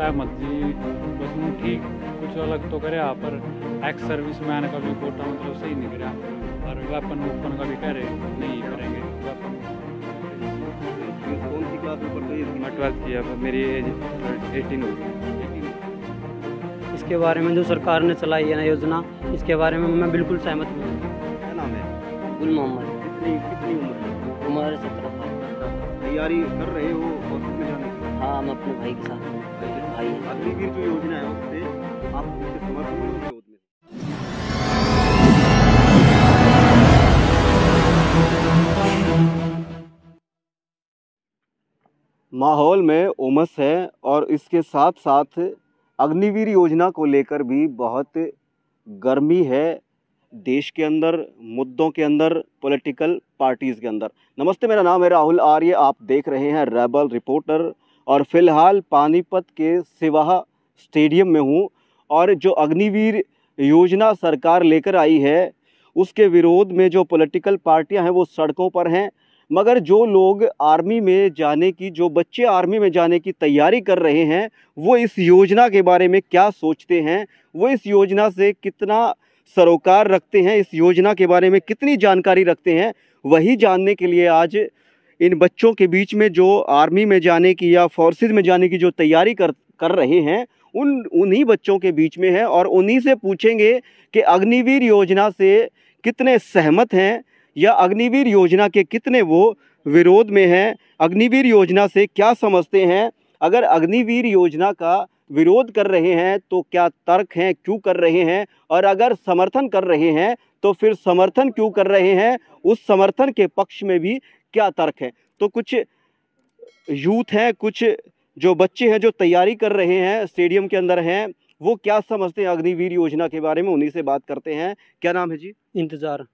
सहमत जी, बस यूँ ठीक कुछ अलग तो करे, यहाँ पर एक्स सर्विस मैन का भी कोटा मतलब सही नहीं करा, और वेपन वूपन का भी कह रहे नहीं करेंगे वेपन। कौन सी क्लास में पढ़ते हो? मैं 12th किया, अब मेरी एज 18 हो गई। इसके बारे में जो सरकार ने चलाई है ना योजना, इसके बारे में मैं बिल्कुल सहमत नहीं हूँ। क्या नाम है? गुल मोहम्मद। कितनी उम्र है? उम्र 17 साल। तैयारी कर रहे हो ऑफिस में जाने की? हाँ, मैं अपने भाई के साथ हूँ। भाई है। अग्निवीर जो योजना है उससे आप उसके समर्थन में हो विरोध में? माहौल में उमस है और इसके साथ साथ अग्निवीर योजना को लेकर भी बहुत गर्मी है देश के अंदर, मुद्दों के अंदर, पॉलिटिकल पार्टीज़ के अंदर। नमस्ते, मेरा नाम है राहुल आर्य, आप देख रहे हैं रेबल रिपोर्टर और फिलहाल पानीपत के सिवाहा स्टेडियम में हूँ। और जो अग्निवीर योजना सरकार लेकर आई है उसके विरोध में जो पॉलिटिकल पार्टियां हैं वो सड़कों पर हैं, मगर जो लोग आर्मी में जाने की, जो बच्चे आर्मी में जाने की तैयारी कर रहे हैं, वो इस योजना के बारे में क्या सोचते हैं, वो इस योजना से कितना सरोकार रखते हैं, इस योजना के बारे में कितनी जानकारी रखते हैं, वही जानने के लिए आज इन बच्चों के बीच में जो आर्मी में जाने की या फोर्सेज में जाने की जो तैयारी कर रहे हैं उन्हीं बच्चों के बीच में है और उन्हीं से पूछेंगे कि अग्निवीर योजना से कितने सहमत हैं या अग्निवीर योजना के कितने वो विरोध में हैं, अग्निवीर योजना से क्या समझते हैं। अगर अग्निवीर योजना का विरोध कर रहे हैं तो क्या तर्क हैं, क्यों कर रहे हैं, और अगर समर्थन कर रहे हैं तो फिर समर्थन क्यों कर रहे हैं, उस समर्थन के पक्ष में भी क्या तर्क है। तो कुछ यूथ हैं, कुछ जो बच्चे हैं जो तैयारी कर रहे हैं, स्टेडियम के अंदर हैं, वो क्या समझते हैं अग्निवीर योजना के बारे में, उन्हीं से बात करते हैं। क्या नाम है जी? इंतजार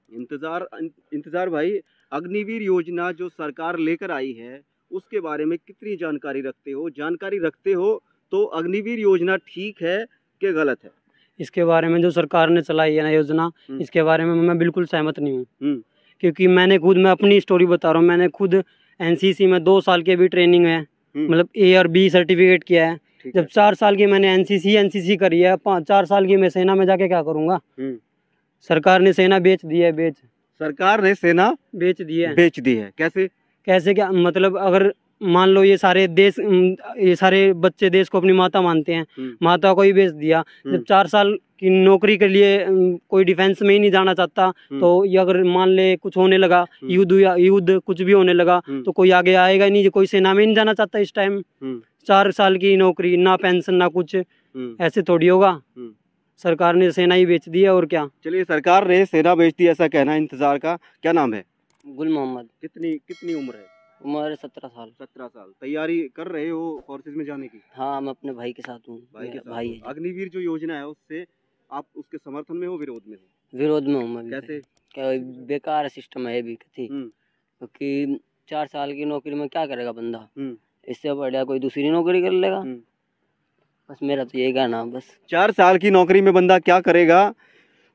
भाई, अग्निवीर योजना जो सरकार लेकर आई है उसके बारे में कितनी जानकारी रखते हो? जानकारी रखते हो तो अग्निवीर योजना ठीक है कि गलत है? इसके बारे में जो सरकार ने चलाई है ना योजना, इसके बारे में मैं बिल्कुल सहमत नहीं हूँ। क्योंकि मैं अपनी स्टोरी बता रहा हूँ, मैंने खुद एनसीसी में 2 साल की भी ट्रेनिंग है, मतलब A और B सर्टिफिकेट किया है। जब 4 साल की मैंने एनसीसी करी है, 4 साल की मैं सेना में जाके क्या करूँगा? सरकार ने सेना बेच दी है, सरकार ने सेना बेच दी है। कैसे क्या मतलब? अगर मान लो ये सारे बच्चे देश को अपनी माता मानते हैं, माता को ही बेच दिया। जब 4 साल की नौकरी के लिए कोई डिफेंस में ही नहीं जाना चाहता, तो ये अगर मान ले कुछ होने लगा, युद्ध कुछ भी होने लगा, तो कोई आगे आएगा ही नहीं, कोई सेना में नहीं जाना चाहता इस टाइम। 4 साल की नौकरी, ना पेंशन ना कुछ, ऐसे थोड़ी होगा। सरकार ने सेना ही बेच दी है, और क्या। चलिए, सरकार ने सेना बेच दी ऐसा कहना है इंतजार का। क्या नाम है? गुल मोहम्मद। कितनी उम्र है? उम्र 17 साल। 17 साल। तैयारी कर रहे हो फोर्सेज में जाने की? हाँ, मैं अपने भाई के साथ हूँ। भाई है। अग्निवीर जो योजना है उससे आप उसके समर्थन में हो, विरोध में हो? विरोध में हूँ मैं। कैसे? क्या बेकार सिस्टम है ये भी, क्योंकि 4 साल की नौकरी में क्या करेगा बंदा? इससे बढ़िया कोई दूसरी नौकरी कर लेगा। बस मेरा तो यही कहना। बस 4 साल की नौकरी में बंदा क्या करेगा,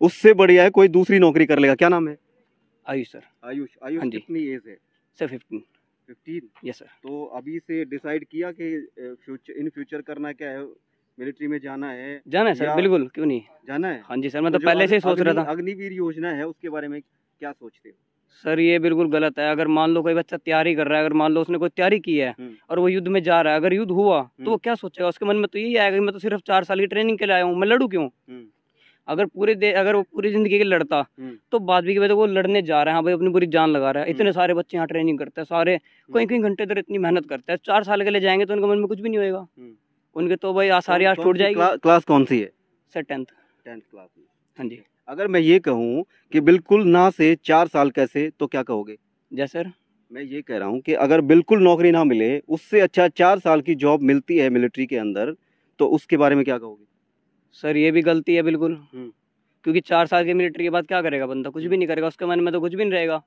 उससे बढ़िया है कोई दूसरी नौकरी कर लेगा। क्या नाम है? आयुष सर। आयुष, कितनी एज है सर? 15। Yes sir. तो अभी से डिसाइड किया कि इन फ्यूचर करना क्या है, मिलिट्री में जाना है सर? बिल्कुल, क्यों नहीं जाना है। हाँ जी सर, मैं तो पहले से ही सोच रहा था। अग्निवीर योजना है उसके बारे में क्या सोचते हो? सर ये बिल्कुल गलत है। अगर मान लो कोई बच्चा तैयारी कर रहा है, अगर मान लो उसने कोई तैयारी की है और वो युद्ध में जा रहा है, अगर युद्ध हुआ तो वो क्या सोचेगा? उसके मन में तो यही आएगा कि मैं तो सिर्फ 4 साल की ट्रेनिंग के लिए आया हूँ, मैं लड़ू क्यों? अगर वो पूरी जिंदगी के लड़ता तो बाद भी वो लड़ने जा रहा है, हाँ भाई, अपनी पूरी जान लगा रहा है। इतने सारे बच्चे यहाँ ट्रेनिंग करते हैं, सारे कई घंटे तक इतनी मेहनत करते हैं। 4 साल के लिए जाएंगे तो उनके मन में कुछ भी नहीं होएगा। उनके तो भाई सारी आस टूट जाएगी। क्लास कौन सी है सर? 10th क्लास में। हाँ जी। अगर मैं ये कहूँ कि बिल्कुल ना से 4 साल कैसे, तो क्या कहोगे? जय सर। मैं ये कह रहा हूँ कि अगर बिल्कुल नौकरी ना मिले, उससे अच्छा 4 साल की जॉब मिलती है मिलिट्री के अंदर, तो उसके बारे में क्या कहोगे? सर ये भी गलती है बिल्कुल, क्योंकि 4 साल की मिलिट्री के बाद क्या करेगा बंदा? कुछ भी नहीं करेगा, उसके मन में तो कुछ भी नहीं रहेगा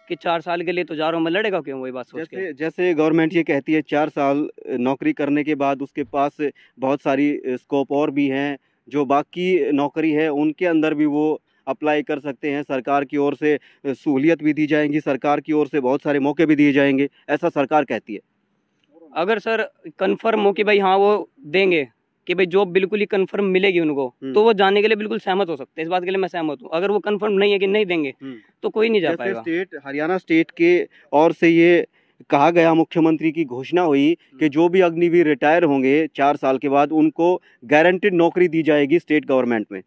कि 4 साल के लिए तो जा रहा हूँ, मैं लड़ेगा क्यों? वही बात सोच के। जैसे गवर्नमेंट ये कहती है 4 साल नौकरी करने के बाद उसके पास बहुत सारी स्कोप और भी हैं, जो बाकी नौकरी है उनके अंदर भी वो अप्लाई कर सकते हैं, सरकार की ओर से सहूलियत भी दी जाएंगी, सरकार की ओर से बहुत सारे मौके भी दिए जाएंगे, ऐसा सरकार कहती है। अगर सर कंफर्म हो कि भाई हाँ वो देंगे, कि भाई जॉब बिल्कुल ही कंफर्म मिलेगी उनको, तो वो जाने के लिए बिल्कुल सहमत हो सकते हैं। इस बात के लिए मैं सहमत हूँ। अगर वो कंफर्म नहीं है कि नहीं देंगे तो कोई नहीं जा जैसे पाएगा। स्टेट हरियाणा स्टेट के ओर से ये कहा गया, मुख्यमंत्री की घोषणा हुई कि जो भी अग्निवीर रिटायर होंगे 4 साल के बाद उनको गारंटीड नौकरी दी जाएगी स्टेट गवर्नमेंट में।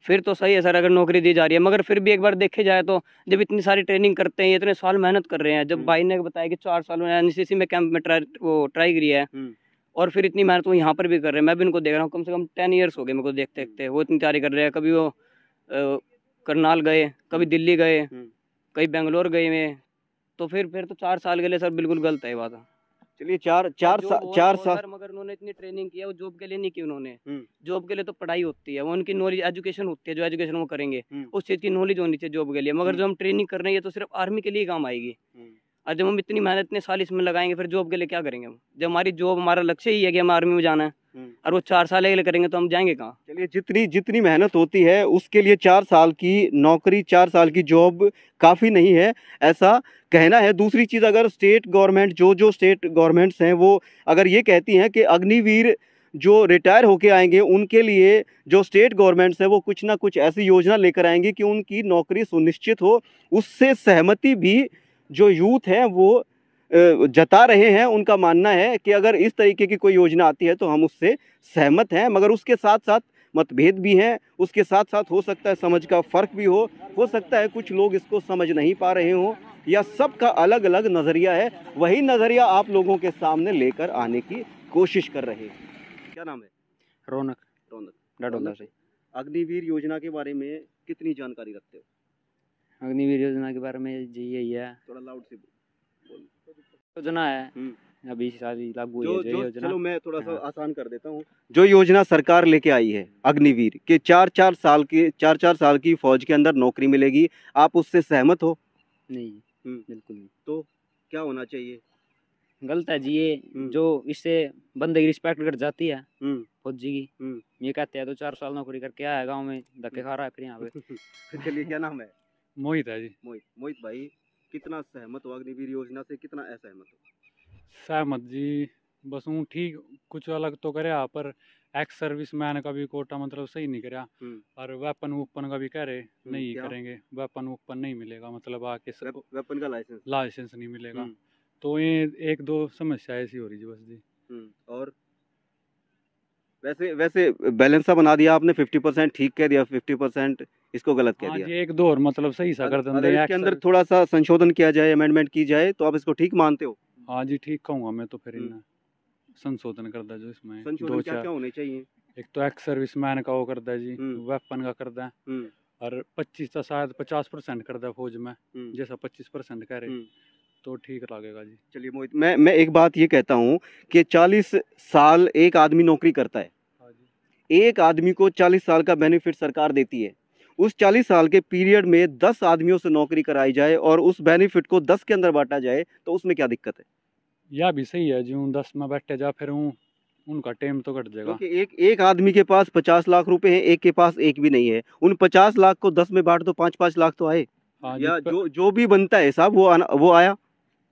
फिर तो सही है सर, अगर नौकरी दी जा रही है। मगर फिर भी एक बार देखे जाए तो जब इतनी सारी ट्रेनिंग करते हैं, इतने साल मेहनत कर रहे हैं, जब भाई ने बताया कि 4 साल में एनसीसी में कैंप में ट्राई करी है, और फिर इतनी मेहनत वो यहाँ पर भी कर रहे हैं। मैं भी उनको देख रहा हूँ, कम से कम 10 ईयर्स हो गए मेरे को देखते देखते। वो इतनी तैयारी कर रहे हैं, कभी वो करनाल गए, कभी दिल्ली गए, कभी बेंगलोर गए में। तो फिर तो 4 साल के लिए सर बिल्कुल गलत है ये बात। चलिए 4 साल मगर उन्होंने इतनी ट्रेनिंग किया, वो जॉब के लिए नहीं की उन्होंने। जॉब के लिए तो पढ़ाई होती है, वो उनकी नॉलेज एजुकेशन होती है, जो एजुकेशन वो करेंगे उस चीज़ की नॉलेज होनी चाहिए जॉब के लिए। मगर जो हम ट्रेनिंग कर रहे हैं ये तो सिर्फ आर्मी के लिए काम आएगी। और जब हम इतनी मेहनत इतने साल इसमें लगाएंगे, फिर जॉब के लिए क्या करेंगे हम? जब हमारी जॉब, हमारा लक्ष्य ही है कि हम आर्मी में जाना है, और वो 4 साल के लिए करेंगे तो हम जाएंगे कहाँ? चलिए जितनी मेहनत होती है उसके लिए 4 साल की नौकरी, 4 साल की जॉब काफ़ी नहीं है, ऐसा कहना है। दूसरी चीज़, अगर स्टेट गवर्नमेंट, जो स्टेट गवर्नमेंट्स हैं वो अगर ये कहती हैं कि अग्निवीर जो रिटायर होके आएंगे उनके लिए जो स्टेट गवर्नमेंट्स है वो कुछ ना कुछ ऐसी योजना लेकर आएंगे कि उनकी नौकरी सुनिश्चित हो, उससे सहमति भी जो यूथ है वो जता रहे हैं। उनका मानना है कि अगर इस तरीके की कोई योजना आती है तो हम उससे सहमत हैं, मगर उसके साथ साथ मतभेद भी हैं, उसके साथ साथ हो सकता है समझ का फ़र्क भी हो सकता है कुछ लोग इसको समझ नहीं पा रहे हों, या सबका अलग अलग नज़रिया है। वही नज़रिया आप लोगों के सामने लेकर आने की कोशिश कर रहे हैं। क्या नाम है? रौनक डडोला से। अग्निवीर योजना के बारे में कितनी जानकारी रखते हो? अग्निवीर योजना के बारे में जी यही है, थोड़ा लाउड से बोल। योजना है अभी सारी लागू हुई है जो योजना। चलो मैं थोड़ा सा आसान कर देता हूँ। जो योजना सरकार लेके आई है अग्निवीर के 4 साल की फौज के अंदर नौकरी मिलेगी, आप उससे सहमत हो? नहीं, बिल्कुल नहीं। तो क्या होना चाहिए? गलत है जी ये, जो इससे बंदे की रिस्पेक्ट घट जाती है फौजी की। ये कहते हैं तो 4 साल नौकरी करके आया गाँव में धक्के खा रहा है यहाँ पे। चलिए क्या नाम है? मोहित है जी। मोहित भाई, कितना सहमत हो अग्निवीर योजना से, कितना असहमत हो? सहमत जी, बस हूँ ठीक, कुछ अलग तो करे यहाँ पर। एक्स सर्विस मैन का भी कोटा मतलब सही नहीं करा, और वेपन वूपन का भी कह रहे नहीं करेंगे। वेपन वूपन नहीं मिलेगा, मतलब आके वेपन का लाइसेंस नहीं मिलेगा। तो ये 1-2 समस्या ऐसी हो रही है बस जी। और वैसे बैलेंस सा बना दिया आपने, 50% ठीक कह दिया, 50% इसको गलत कह दिया। जी 1-2 और मतलब सही सा कर देंगे। अगर इसके अंदर थोड़ा सा संशोधन किया जाए, अमेंडमेंट की जाए, तो आप इसको ठीक मानते हो? हाँ जी ठीक कहूँगा मैं तो। फिर इन्हें संशोधन कर दे जो इसमें संशोधन क्या होने चाहिए? एक तो एक्स सर्विस मैन का वो कर दे जी, वेपन का कर दे, और 25 शायद 50% कर दे फौज में, जैसा 25% कह रहे, तो ठीक लगेगा जी। चलिए मोहित, मैं एक बात ये कहता हूँ कि 40 साल एक आदमी नौकरी करता है, एक आदमी को 40 साल का बेनिफिट सरकार देती है। उस 40 साल के पीरियड में 10 आदमियों से नौकरी कराई जाए और उस बेनिफिट को 10 के अंदर बांटा जाए, तो उसमें क्या दिक्कत है? यह भी सही है जी, 10 में बैठे जा, फिर उनका टाइम तो घट जाएगा। क्योंकि एक आदमी के पास 50 लाख रुपए हैं, एक के पास एक भी नहीं है। उन 50 लाख को 10 में बांट दो, 5-5 लाख तो आए। या जो भी बनता है साहब वो आया।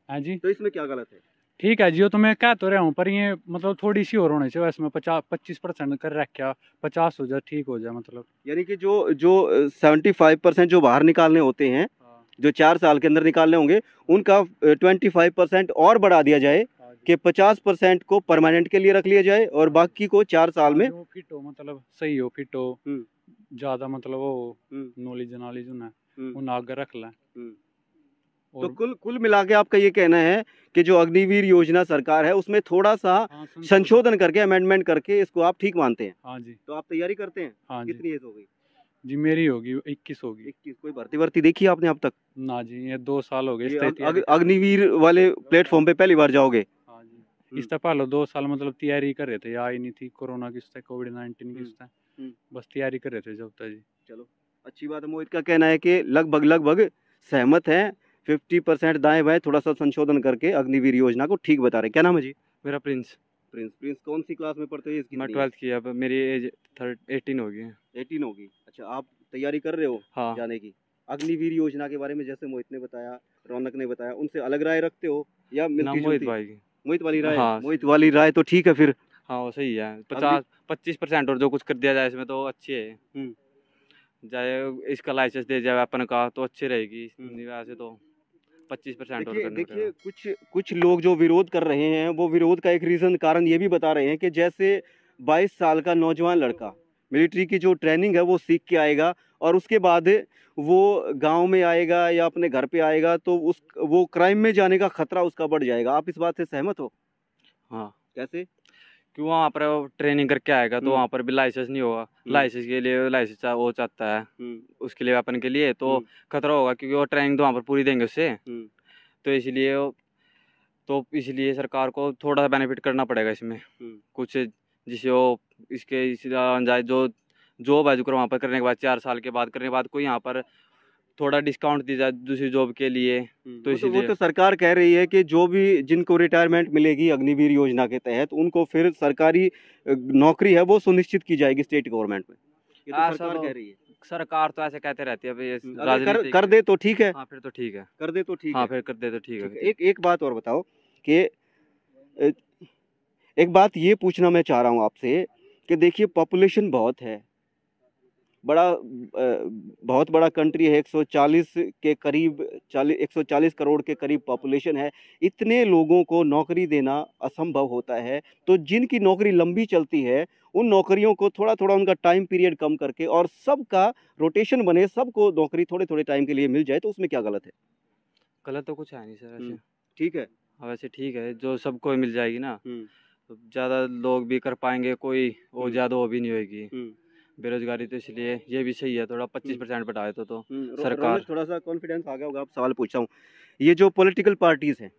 हाँ जी, तो इसमें क्या गलत है? ठीक है जी, तो मैं कह तो रहा हूँ, पर ये मतलब थोड़ी सी और होनी चाहिए इसमें। 25% कर रखा, 50 हो जाए, ठीक हो जाए मतलब। यानी कि जो 75% जो बाहर निकालने होते हैं, जो 4 साल के अंदर निकालने होंगे, उनका 25% और बढ़ा दिया जाए कि 50% को परमानेंट के लिए रख लिया जाए, और बाकी को 4 साल में फिट हो, मतलब सही हो, फिट हो ज्यादा, मतलब वो नॉलेज उन आगे रख लें। तो कुल मिला के आपका ये कहना है कि जो अग्निवीर योजना सरकार है उसमें थोड़ा सा संशोधन करके, अमेंडमेंट करके इसको आप ठीक मानते हैं? हाँ जी। तो आप तैयारी करते हैं? हाँ। कितनी एज हो गई जी? मेरी होगी 21 होगी। 21। कोई भर्ती देखी आपने अब तक? ना जी, ये 2 साल हो गए। अग्निवीर वाले प्लेटफॉर्म पे पहली बार जाओगे? हाँ जी। इससे पहले 2 साल मतलब तैयारी कर रहे थे, आई नहीं थी कोरोना की, कोविड-19 की, बस तैयारी कर रहे थे जब तक जी। चलो अच्छी बात है। मोहित का कहना है कि लगभग सहमत है, 50% दाएं बाएं थोड़ा सा संशोधन करके अग्निवीर योजना को ठीक बता रहे। क्या नाम है जी? मेरा प्रिंस। कौन सी क्लास में पढ़ते हो? मैं 12th किया, अब मेरी एज 18 होगी। 18 होगी। अच्छा, आप तैयारी कर रहे हो? हाँ। जाने की? अग्निवीर योजना के बारे में जैसे मोहित ने बताया, रौनक ने बताया, उनसे अलग राय रखते हो या मिलती जुलती? मोहित भाई की। मोहित वाली राय, हाँ। मोहित वाली राय तो ठीक है फिर। हाँ वो सही है, 50-25% और जो कुछ कर दिया जाए इसमें तो अच्छी है। चाहे इसका लाइसेंस दे जाए अपन का तो अच्छी रहेगी, वैसे तो 25% और करना देखिए पड़ेगा। कुछ लोग जो विरोध कर रहे हैं वो विरोध का एक रीजन कारण ये भी बता रहे हैं कि जैसे 22 साल का नौजवान लड़का मिलिट्री की जो ट्रेनिंग है वो सीख के आएगा और उसके बाद वो गांव में आएगा या अपने घर पे आएगा तो वो क्राइम में जाने का खतरा उसका बढ़ जाएगा। आप इस बात से सहमत हो? हाँ। कैसे? क्यों, वहाँ पर ट्रेनिंग करके आएगा तो वहाँ पर भी लाइसेंस नहीं होगा, लाइसेंस के लिए लाइसेंस वो चाहता है उसके लिए अपन के लिए तो खतरा होगा, क्योंकि वो ट्रेनिंग तो वहाँ पर पूरी देंगे उससे। तो इसलिए सरकार को थोड़ा सा बेनिफिट करना पड़ेगा इसमें कुछ, जिससे वो इसके जाए जो जॉब है जो वहाँ पर करने के बाद 4 साल के बाद करने के बाद कोई यहाँ पर थोड़ा डिस्काउंट दी जाए दूसरी जॉब के लिए। तो इसीलिए वो तो सरकार कह रही है कि जो भी जिनको रिटायरमेंट मिलेगी अग्निवीर योजना के तहत उनको फिर सरकारी नौकरी है वो सुनिश्चित की जाएगी स्टेट गवर्नमेंट में। ये तो सरकार कह रही है। सरकार तो ऐसे कहते रहती है भाई, अगर कर दे तो ठीक है। हाँ फिर तो ठीक है, कर दे तो ठीक हाँ है। फिर कर दे तो ठीक है। एक बात और बताओ कि एक बात ये पूछना मैं चाह रहा हूँ आपसे कि देखिए पॉपुलेशन बहुत है, बहुत बड़ा कंट्री है, 140 के करीब 140 करोड़ के करीब पॉपुलेशन है। इतने लोगों को नौकरी देना असंभव होता है, तो जिनकी नौकरी लंबी चलती है उन नौकरियों को थोड़ा थोड़ा उनका टाइम पीरियड कम करके और सबका रोटेशन बने, सबको नौकरी थोड़े थोड़े टाइम के लिए मिल जाए, तो उसमें क्या गलत है? गलत तो कुछ है नहीं सर, ऐसे ठीक है। वैसे ठीक है, जो सबको मिल जाएगी ना तो ज़्यादा लोग भी कर पाएंगे, कोई वो ज़्यादा वो भी नहीं होगी बेरोजगारी। तो इसलिए ये भी सही है, थोड़ा 25% बढ़ाए तो सरकार थोड़ा सा कॉन्फिडेंस आ गया होगा। आप सवाल पूछता हूँ, ये जो पॉलिटिकल पार्टीज हैं,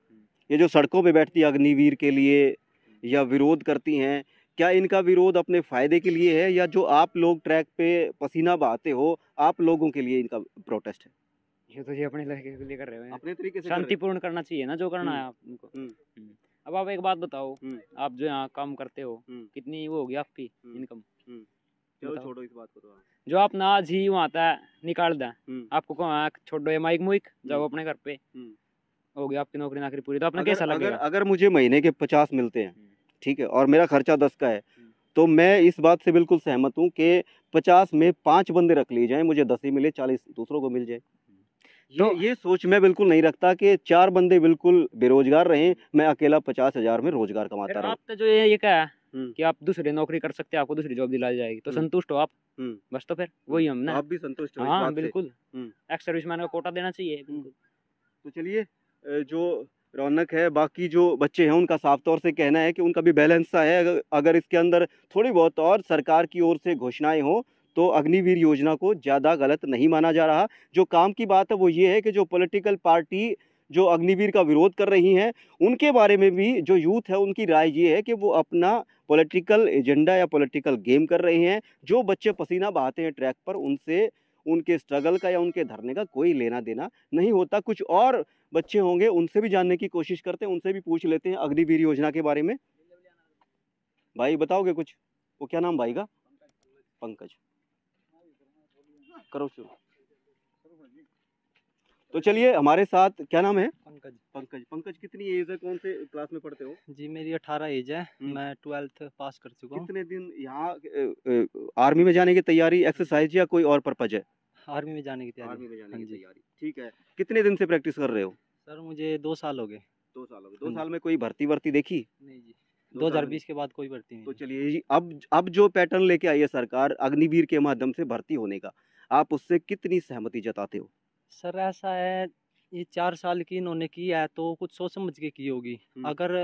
ये जो सड़कों पे बैठती है अग्निवीर के लिए या विरोध करती हैं, क्या इनका विरोध अपने फायदे के लिए है या जो आप लोग ट्रैक पे पसीना बहाते हो आप लोगों के लिए इनका प्रोटेस्ट है? ये तो ये अपने लड़के के लिए कर रहे हो, अपने तरीके से शांतिपूर्ण करना चाहिए ना जो करना है आपको। अब आप एक बात बताओ, आप जो यहाँ काम करते हो कितनी वो होगी आपकी इनकम? चलो छोड़ो इस बात को, तो जो आप ना आज ही वहाँ था निकाल दें, आपको कहाँ छोड़ो ये माइक मुइक जाओ अपने घर पे, हो गया आपकी नौकरी नाकरी पूरी। तो आपने कैसा लगेगा? अगर मुझे महीने के 50 मिलते हैं, ठीक है, और मेरा खर्चा 10 का है, तो मैं इस बात से बिल्कुल सहमत हूँ कि 50 में 5 बंदे रख लिए जाएं, मुझे 10 ही मिले, 40 दूसरों को मिल जाए। तो ये सोच मैं बिल्कुल नहीं रखता कि 4 बंदे बिल्कुल बेरोजगार रहें, मैं अकेला 50,000 में रोजगार कमाता रहूं। आप तो जो ये क्या है कि आप दूसरी नौकरी कर सकते हैं, आपको दूसरी जॉब दिलाई जाएगी, तो संतुष्ट हो आप? बस तो फिर वही हम ना, आप भी संतुष्ट हो? हाँ बिल्कुल, एक्स सर्विसमैन का कोटा देना चाहिए। तो चलिए, जो रौनक है, बाकी जो बच्चे हैं उनका साफ तौर से कहना है कि उनका भी बैलेंस सा है। अगर इसके अंदर थोड़ी बहुत और सरकार की ओर से घोषणाएं हो तो अग्निवीर योजना को ज़्यादा गलत नहीं माना जा रहा। जो काम की बात है वो ये है कि जो पॉलिटिकल पार्टी जो अग्निवीर का विरोध कर रही हैं उनके बारे में भी जो यूथ है उनकी राय ये है कि वो अपना पॉलिटिकल एजेंडा या पॉलिटिकल गेम कर रहे हैं। जो बच्चे पसीना बहाते हैं ट्रैक पर, उनसे उनके स्ट्रगल का या उनके धरने का कोई लेना देना नहीं होता। कुछ और बच्चे होंगे, उनसे भी जानने की कोशिश करते हैं, उनसे भी पूछ लेते हैं अग्निवीर योजना के बारे में। भाई बताओगे कुछ? वो क्या नाम भाई का? पंकज, करो शुरू। तो चलिए, हमारे साथ क्या नाम है? पंकज कितनी एज है, कौन से क्लास में पढ़ते हो? जी मेरी 18 एज है, मैं 12th पास कर चुका हूँ। कितने दिन यहाँ आर्मी में जाने की तैयारी, एक्सरसाइज या कोई और पर्पज है? आर्मी में जाने की तैयारी। आर्मी में जाने की तैयारी, ठीक है। कितने दिन से प्रैक्टिस कर रहे हो? सर मुझे 2 साल हो गए। 2 साल हो गए। 2 साल में कोई भर्ती देखी? नहीं जी, 2020 के बाद कोई भर्ती नहीं। तो चलिए जी, अब जो पैटर्न लेके आई है सरकार अग्निवीर के माध्यम से भर्ती होने का, आप उससे कितनी सहमति जताते हो? सर ऐसा है, ये 4 साल की इन्होंने की है तो कुछ सोच समझ के की होगी। अगर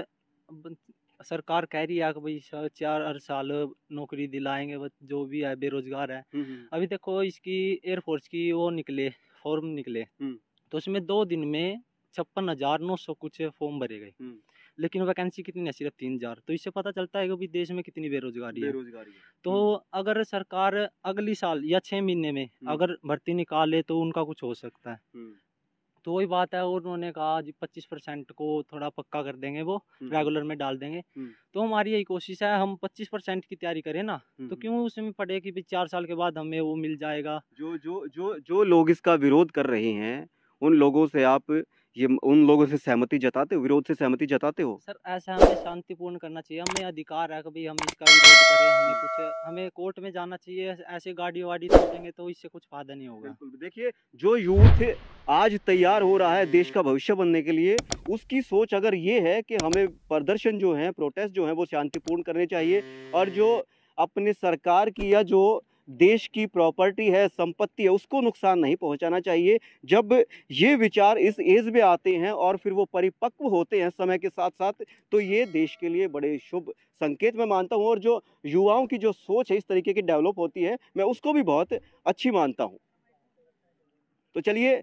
सरकार कह रही है कि भाई 4 साल नौकरी दिलाएंगे जो भी है बेरोजगार है, अभी देखो इसकी एयरफोर्स की वो निकले फॉर्म निकले, तो उसमें 2 दिन में 56,900 कुछ फॉर्म भरे गए, लेकिन वैकेंसी कितनी है? सिर्फ 3,000। तो इससे पता चलता है कि देश में कितनी बेरोजगारी है। तो अगर सरकार अगली साल या 6 महीने में अगर भर्ती निकाले तो उनका कुछ हो सकता है। तो वही बात है, और उन्होंने कहा जी 25% को थोड़ा पक्का कर देंगे, वो रेगुलर में डाल देंगे। तो हमारी यही कोशिश है, हम 25% की तैयारी करें ना, तो क्यों उसमें पड़े कि 4 साल के बाद हमें वो मिल जाएगा। जो लोग इसका विरोध कर रहे हैं उन लोगों से आप ये उन लोगों से सहमति जताते हो, विरोध से सहमति जताते हो? सर ऐसा हमें शांतिपूर्ण करना चाहिए, हमें अधिकार है कभी हम इसका विरोध करें, हमें कोर्ट में जाना चाहिए। ऐसे गाड़ी वाड़ी तोड़ेंगे तो इससे कुछ फायदा नहीं होगा। बिल्कुल। देखिए, जो यूथ आज तैयार हो रहा है देश का भविष्य बनने के लिए, उसकी सोच अगर ये है कि हमें प्रदर्शन जो है, प्रोटेस्ट जो है वो शांतिपूर्ण करने चाहिए, और जो अपने सरकार की या जो देश की प्रॉपर्टी है, संपत्ति है, उसको नुकसान नहीं पहुंचाना चाहिए। जब ये विचार इस एज में आते हैं और फिर वो परिपक्व होते हैं समय के साथ साथ, तो ये देश के लिए बड़े शुभ संकेत मैं मानता हूँ। और जो युवाओं की जो सोच है इस तरीके की डेवलप होती है, मैं उसको भी बहुत अच्छी मानता हूँ। तो चलिए,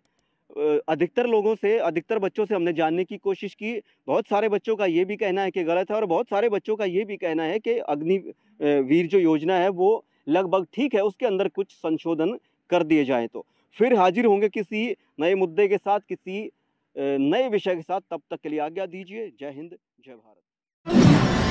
अधिकतर लोगों से, अधिकतर बच्चों से हमने जानने की कोशिश की। बहुत सारे बच्चों का ये भी कहना है कि गलत है, और बहुत सारे बच्चों का ये भी कहना है कि अग्निवीर जो योजना है वो लगभग ठीक है, उसके अंदर कुछ संशोधन कर दिए जाएं। तो फिर हाजिर होंगे किसी नए मुद्दे के साथ, किसी नए विषय के साथ। तब तक के लिए आज्ञा दीजिए। जय हिंद, जय भारत।